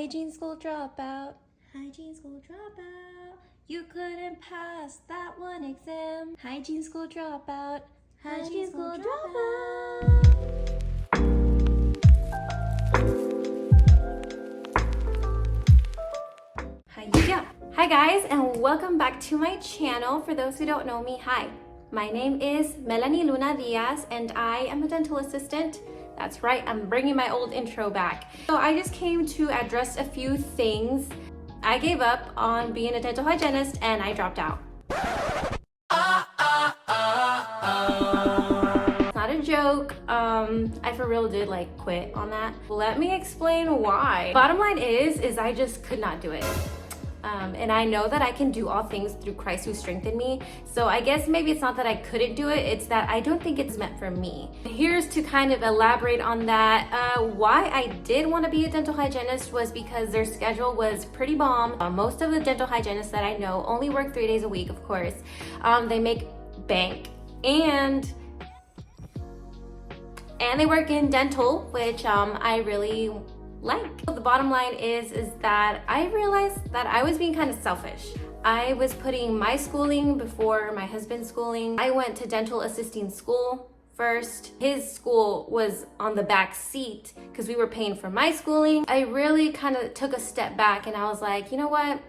Hygiene school dropout. Hygiene school dropout. You couldn't pass that one exam. Hygiene school dropout. Hygiene school dropout. Hi guys, and welcome back to my channel. For those who don't know me, hi. My name is mluna.diazzz and I am a dental assistant. That's right, I'm bringing my old intro back. So I just came to address a few things. I gave up on being a dental hygienist and I dropped out. It's not a joke. I for real did quit on that. Let me explain why. Bottom line is I just could not do it. And I know that I can do all things through Christ who strengthened me. So I guess maybe it's not that I couldn't do it, it's that I don't think it's meant for me. Here's to kind of elaborate on that. Why I did want to be a dental hygienist was because their schedule was pretty bomb. Most of the dental hygienists that I know only work 3 days a week, of course. They make bank and they work in dental, which I really like. The bottom line is that I realized that I was being kind of selfish. I was putting my schooling before my husband's schooling. I went to dental assisting school first. His school was on the back seat because we were paying for my schooling. I really kind of took a step back and I was like, you know what?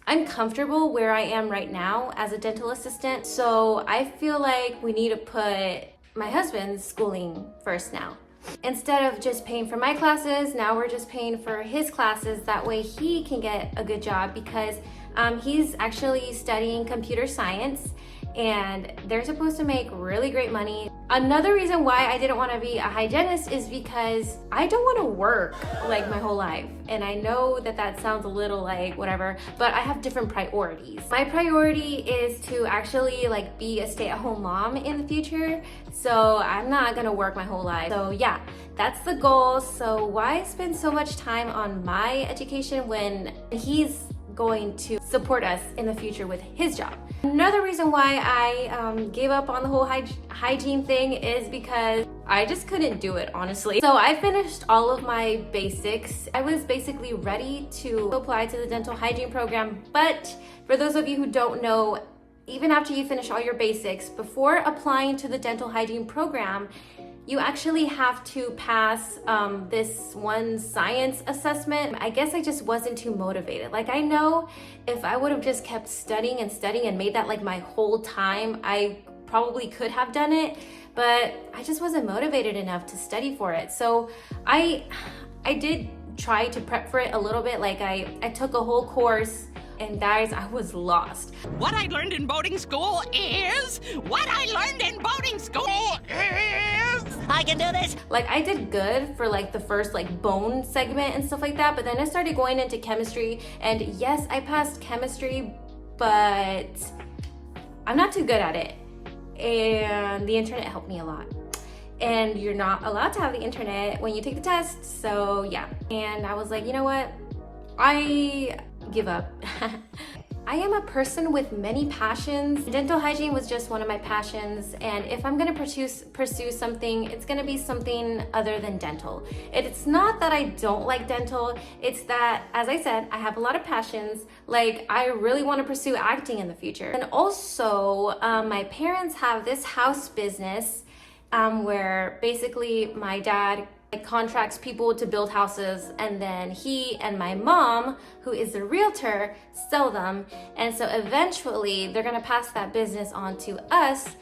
I'm comfortable where I am right now as a dental assistant. So I feel like we need to put my husband's schooling first now. Instead of just paying for my classes, now we're just paying for his classes. That way he can get a good job because he's actually studying computer science and they're supposed to make really great money. Another reason why I didn't want to be a hygienist is because I don't want to work like my whole life. And I know that that sounds a little like whatever, but I have different priorities. My priority is to actually be a stay-at-home mom in the future. So I'm not gonna work my whole life. So yeah, that's the goal. So why spend so much time on my education when he's going to support us in the future with his job? Another reason why I gave up on the whole hygiene thing is because I just couldn't do it, honestly. So I finished all of my basics. I was basically ready to apply to the dental hygiene program, but for those of you who don't know, even after you finish all your basics, before applying to the dental hygiene program, you actually have to pass this one science assessment. I guess I just wasn't too motivated. I know if I would have just kept studying and made that my whole time, I probably could have done it, but I just wasn't motivated enough to study for it. So I did try to prep for it a little bit. I took a whole course. And guys, I was lost. What I learned in boarding school is I can do this. I did good for the first bone segment and stuff like that, but then I started going into chemistry, and yes, I passed chemistry, but I'm not too good at it. And the internet helped me a lot. And you're not allowed to have the internet when you take the test, so yeah. And I was like, you know what? I give up. I am a person with many passions. Dental hygiene was just one of my passions, and if I'm gonna pursue something, it's gonna be something other than dental. It's not that I don't like dental, it's that, as I said, I have a lot of passions. I really want to pursue acting in the future. And also, my parents have this house business where basically my dad contracts people to build houses, and then he and my mom, who is a realtor, sell them. And so eventually they're gonna pass that business on to us.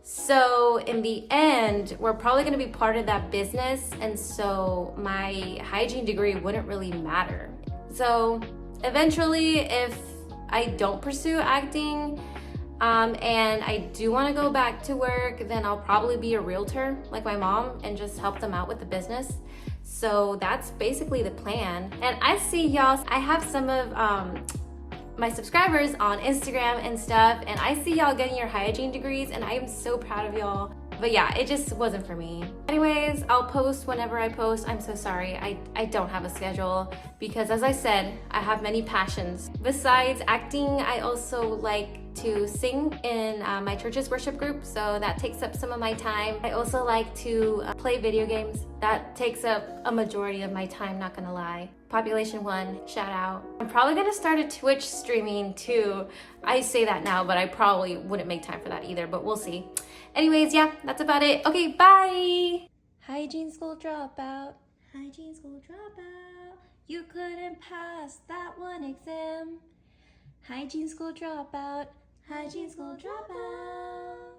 So in the end, we're probably gonna be part of that business, and so my hygiene degree wouldn't really matter. So eventually, if I don't pursue acting, and I do want to go back to work, then I'll probably be a realtor like my mom and just help them out with the business. So that's basically the plan. And I see y'all, I have some of my subscribers on Instagram and stuff, and I see y'all getting your hygiene degrees, and I am so proud of y'all. But yeah, it just wasn't for me. Anyways, I'll post whenever I post. I'm so sorry, I don't have a schedule because, as I said, I have many passions. Besides acting, I also like to sing in my church's worship group, so that takes up some of my time. I also like to play video games. That takes up a majority of my time, not gonna lie. Population 1, shout out. I'm probably gonna start a Twitch streaming too. I say that now, but I probably wouldn't make time for that either, but we'll see. Anyways, yeah, that's about it. Okay, bye! Hygiene school dropout. Hygiene school dropout. You couldn't pass that one exam. Hygiene school dropout. Hygiene school dropout.